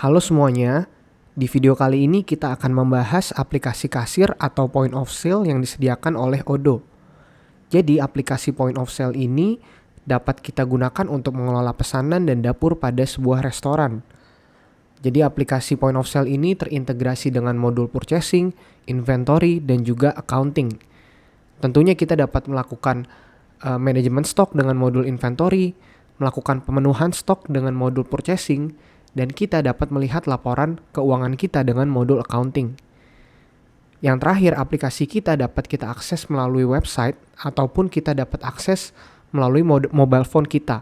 Halo semuanya, di video kali ini kita akan membahas aplikasi kasir atau point of sale yang disediakan oleh Odoo. Jadi aplikasi point of sale ini dapat kita gunakan untuk mengelola pesanan dan dapur pada sebuah restoran. Jadi aplikasi point of sale ini terintegrasi dengan modul purchasing, inventory, dan juga accounting. Tentunya kita dapat melakukan manajemen stok dengan modul inventory, melakukan pemenuhan stok dengan modul purchasing, dan kita dapat melihat laporan keuangan kita dengan modul accounting. Yang terakhir, aplikasi kita dapat kita akses melalui website ataupun kita dapat akses melalui mobile phone kita.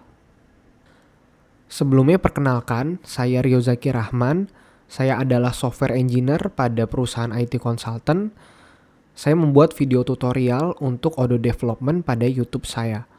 Sebelumnya perkenalkan, saya Rio Zaki Rahman. Saya adalah software engineer pada perusahaan IT consultant. Saya membuat video tutorial untuk Odoo Development pada YouTube saya.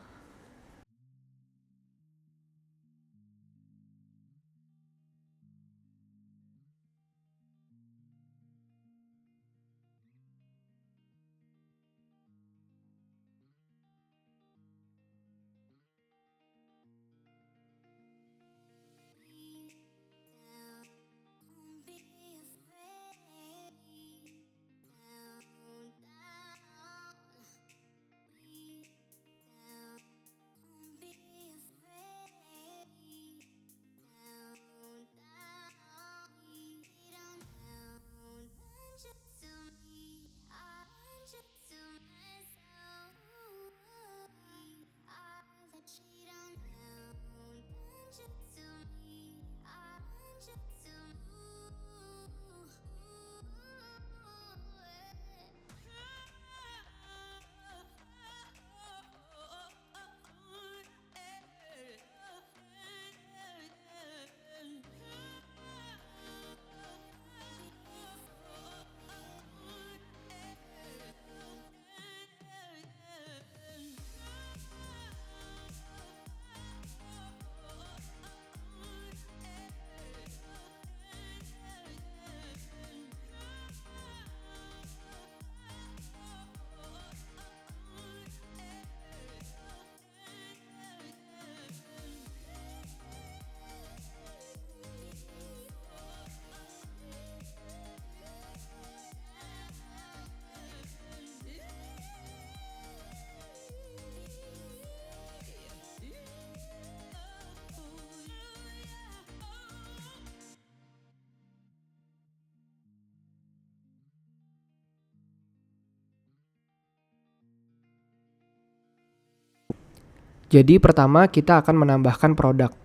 Jadi pertama kita akan menambahkan produk.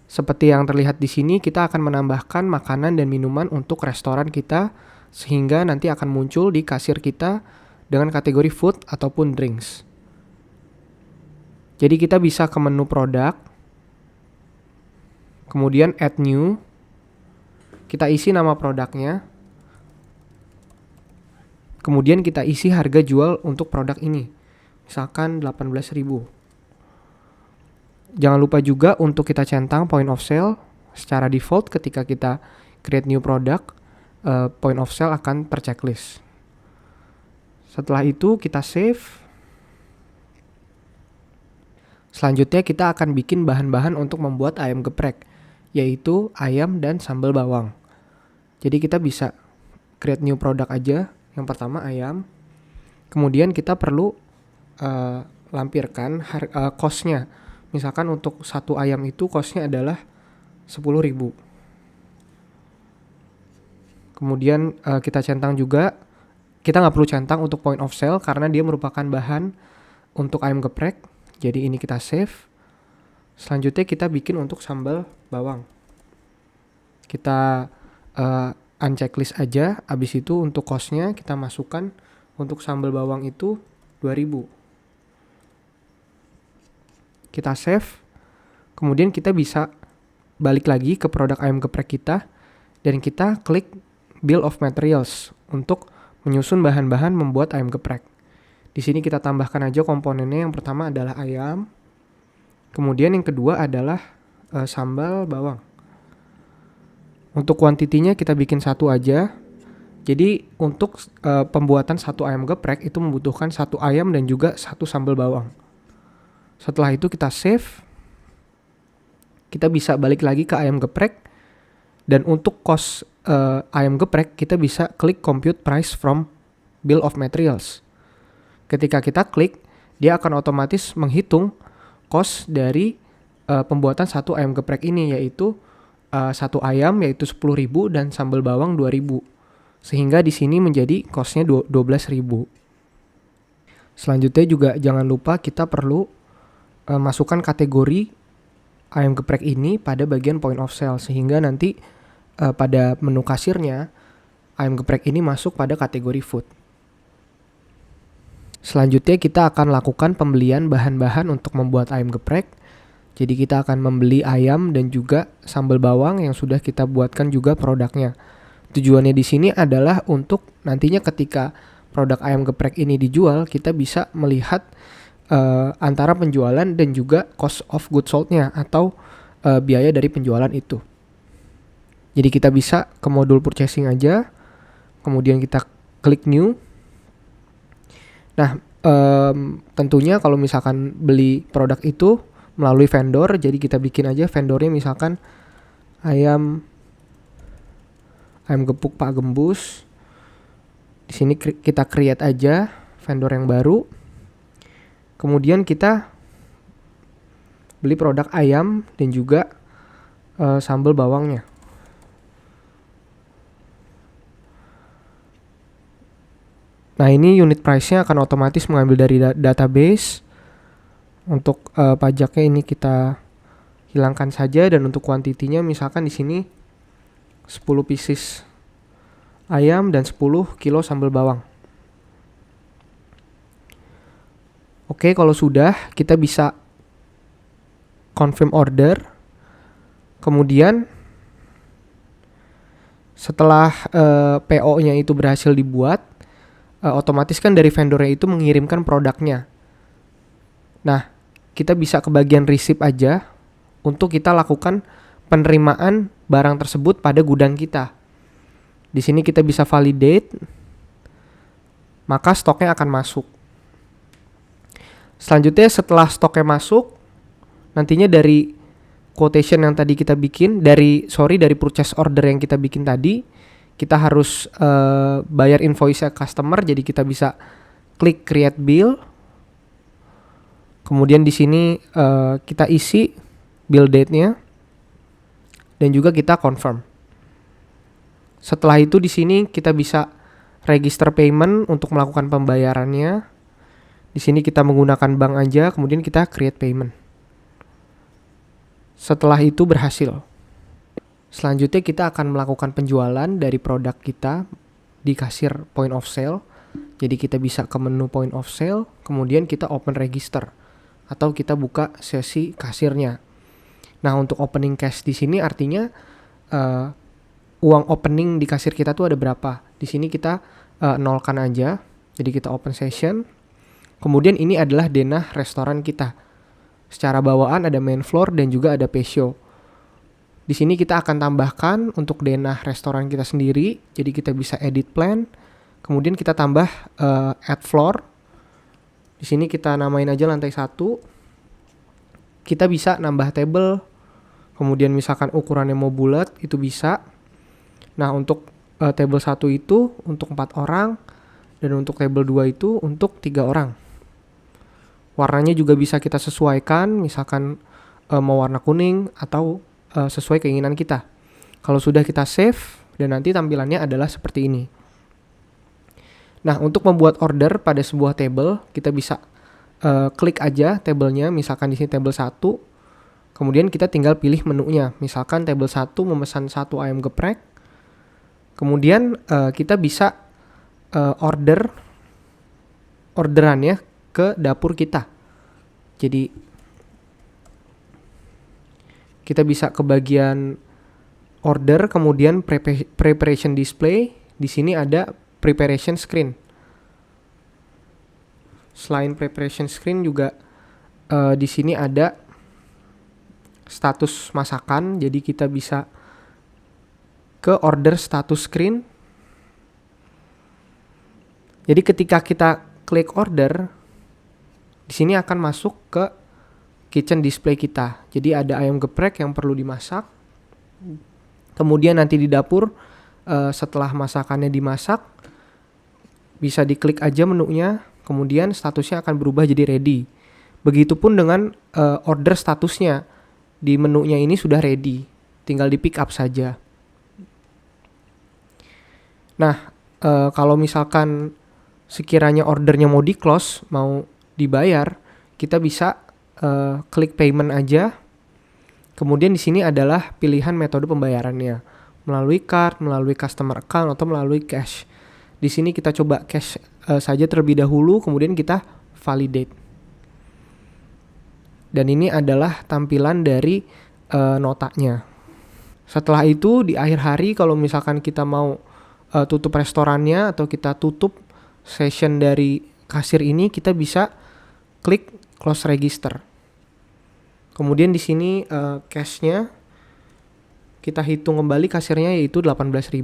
Seperti yang terlihat di sini, kita akan menambahkan makanan dan minuman untuk restoran kita sehingga nanti akan muncul di kasir kita dengan kategori food ataupun drinks. Jadi kita bisa ke menu produk, kemudian add new, kita isi nama produknya, kemudian kita isi harga jual untuk produk ini, misalkan 18.000. Jangan lupa juga untuk kita centang point of sale. Secara default ketika kita create new product, point of sale akan terchecklist. Setelah itu kita save. Selanjutnya kita akan bikin bahan-bahan untuk membuat ayam geprek, yaitu ayam dan sambal bawang. Jadi kita bisa create new product aja. Yang pertama ayam. Kemudian kita perlu lampirkan cost-nya. Misalkan untuk satu ayam itu cost-nya adalah 10.000. Kemudian kita centang juga. Kita nggak perlu centang untuk point of sale karena dia merupakan bahan untuk ayam geprek. Jadi ini kita save. Selanjutnya kita bikin untuk sambal bawang. Kita unchecklist aja. Abis itu untuk cost-nya kita masukkan untuk sambal bawang itu 2.000. Kita save, kemudian kita bisa balik lagi ke produk ayam geprek kita dan kita klik bill of materials untuk menyusun bahan-bahan membuat ayam geprek. Di sini kita tambahkan aja komponennya. Yang pertama adalah ayam, kemudian yang kedua adalah sambal bawang. Untuk kuantitinya kita bikin satu aja. Jadi untuk pembuatan satu ayam geprek itu membutuhkan satu ayam dan juga satu sambal bawang. Setelah itu kita save. Kita bisa balik lagi ke ayam geprek Dan untuk cost ayam geprek, kita bisa klik compute price from bill of materials. Ketika kita klik, dia akan otomatis menghitung cost dari pembuatan satu ayam geprek ini, yaitu satu ayam yaitu 10.000 dan sambal bawang 2.000. Sehingga di sini menjadi costnya 12.000. Selanjutnya juga jangan lupa kita perlu masukkan kategori ayam geprek ini pada bagian point of sale, sehingga nanti pada menu kasirnya ayam geprek ini masuk pada kategori food. Selanjutnya kita akan lakukan pembelian bahan-bahan untuk membuat ayam geprek. Jadi kita akan membeli ayam dan juga sambal bawang yang sudah kita buatkan juga produknya. Tujuannya di sini adalah untuk nantinya ketika produk ayam geprek ini dijual, kita bisa melihat antara penjualan dan juga cost of goods sold-nya atau biaya dari penjualan itu. Jadi kita bisa ke modul purchasing aja, kemudian kita klik new. Nah, tentunya kalau misalkan beli produk itu melalui vendor, jadi kita bikin aja vendornya misalkan ayam gepuk Pak Gembus. Di sini kita create aja vendor yang baru. Kemudian kita beli produk ayam dan juga sambal bawangnya. Nah, ini unit price-nya akan otomatis mengambil dari database. Untuk pajaknya ini kita hilangkan saja, dan untuk kuantitinya misalkan di sini 10 pieces ayam dan 10 kilo sambal bawang. Oke, kalau sudah kita bisa confirm order. Kemudian setelah PO-nya itu berhasil dibuat, otomatis kan dari vendornya itu mengirimkan produknya. Nah, kita bisa ke bagian receipt aja untuk kita lakukan penerimaan barang tersebut pada gudang kita. Di sini kita bisa validate, maka stoknya akan masuk. Selanjutnya setelah stoknya masuk, nantinya dari quotation yang tadi kita bikin, dari purchase order yang kita bikin tadi, kita harus bayar invoice customer, jadi kita bisa klik create bill. Kemudian di sini kita isi bill date-nya dan juga kita confirm. Setelah itu di sini kita bisa register payment untuk melakukan pembayarannya. Di sini kita menggunakan bank aja, kemudian kita create payment. Setelah itu berhasil. Selanjutnya kita akan melakukan penjualan dari produk kita di kasir point of sale. Jadi kita bisa ke menu point of sale, kemudian kita open register atau kita buka sesi kasirnya. Nah, untuk opening cash di sini artinya uang opening di kasir kita tuh ada berapa. Di sini kita nolkan aja. Jadi kita open session. Kemudian ini adalah denah restoran kita. Secara bawaan ada main floor dan juga ada patio. Di sini kita akan tambahkan untuk denah restoran kita sendiri. Jadi kita bisa edit plan. Kemudian kita tambah add floor. Di sini kita namain aja lantai 1. Kita bisa nambah table. Kemudian misalkan ukurannya mau bulat, itu bisa. Nah, untuk table 1 itu untuk 4 orang. Dan untuk table 2 itu untuk 3 orang. Warnanya juga bisa kita sesuaikan. Misalkan mau warna kuning atau sesuai keinginan kita. Kalau sudah kita save, dan nanti tampilannya adalah seperti ini. Nah, untuk membuat order pada sebuah table, kita bisa klik aja tabelnya, misalkan di sini table 1. Kemudian kita tinggal pilih menunya. Misalkan table 1 memesan 1 ayam geprek. Kemudian kita bisa orderannya ke dapur kita. Jadi kita bisa ke bagian order, kemudian preparation display. Di sini ada preparation screen. Selain preparation screen juga di sini ada status masakan. Jadi kita bisa ke order status screen. Jadi ketika kita klik order, di sini akan masuk ke kitchen display kita. Jadi ada ayam geprek yang perlu dimasak. Kemudian nanti di dapur setelah masakannya dimasak bisa diklik aja menunya, kemudian statusnya akan berubah jadi ready. Begitupun dengan order statusnya, di menunya ini sudah ready, tinggal di pick up saja. Nah, kalau misalkan sekiranya ordernya mau di close, mau dibayar, kita bisa klik payment aja. Kemudian di sini adalah pilihan metode pembayarannya, melalui card, melalui customer account, atau melalui cash. Di sini kita coba cash saja terlebih dahulu, kemudian kita validate. Dan ini adalah tampilan dari notanya. Setelah itu di akhir hari kalau misalkan kita mau tutup restorannya atau kita tutup session dari kasir ini, kita bisa klik close register. Kemudian di sini cashnya kita hitung kembali kasirnya yaitu 18.000.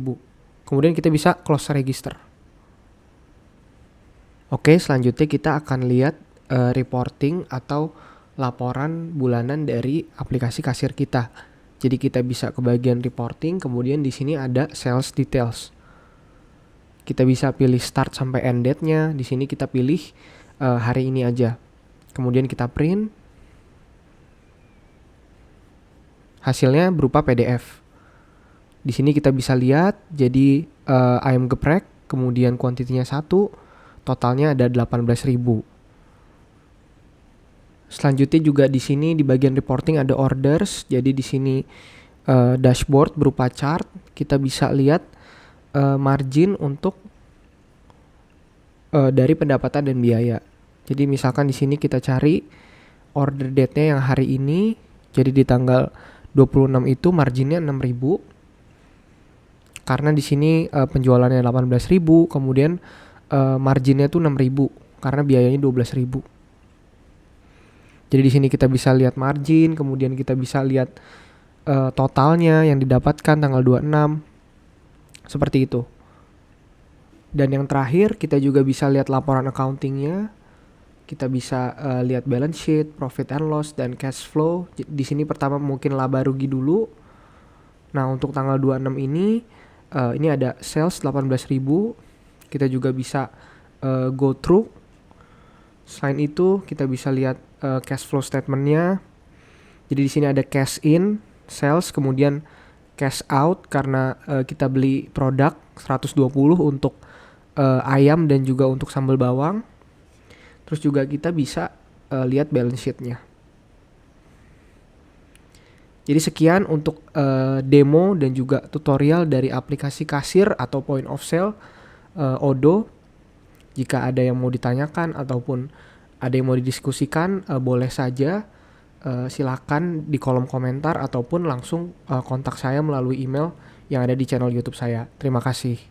Kemudian kita bisa close register. Oke, selanjutnya kita akan lihat reporting atau laporan bulanan dari aplikasi kasir kita. Jadi kita bisa ke bagian reporting, kemudian di sini ada sales details. Kita bisa pilih start sampai end date-nya. Di sini kita pilih hari ini aja. Kemudian kita print. Hasilnya berupa PDF. Di sini kita bisa lihat, jadi ayam geprek, kemudian kuantitinya 1, totalnya ada 18.000. Selanjutnya juga di sini di bagian reporting ada orders, jadi di sini dashboard berupa chart, kita bisa lihat margin untuk dari pendapatan dan biaya. Jadi misalkan di sini kita cari order date-nya yang hari ini, jadi di tanggal 26 itu marginnya 6.000. Karena di sini penjualannya 18.000, kemudian marginnya tuh 6.000 karena biayanya 12.000. Jadi di sini kita bisa lihat margin, kemudian kita bisa lihat totalnya yang didapatkan tanggal 26. Seperti itu. Dan yang terakhir kita juga bisa lihat laporan accountingnya. Kita bisa lihat balance sheet, profit and loss, dan cash flow. Di sini pertama mungkin laba rugi dulu. Nah, untuk tanggal 26 ini ada sales 18.000. Kita juga bisa go through. Selain itu, kita bisa lihat cash flow statement-nya. Jadi di sini ada cash in, sales, kemudian cash out karena kita beli produk 120 untuk ayam dan juga untuk sambal bawang. Terus juga kita bisa lihat balance sheet-nya. Jadi sekian untuk demo dan juga tutorial dari aplikasi kasir atau point of sale Odoo. Jika ada yang mau ditanyakan ataupun ada yang mau didiskusikan, boleh saja silakan di kolom komentar ataupun langsung kontak saya melalui email yang ada di channel YouTube saya. Terima kasih.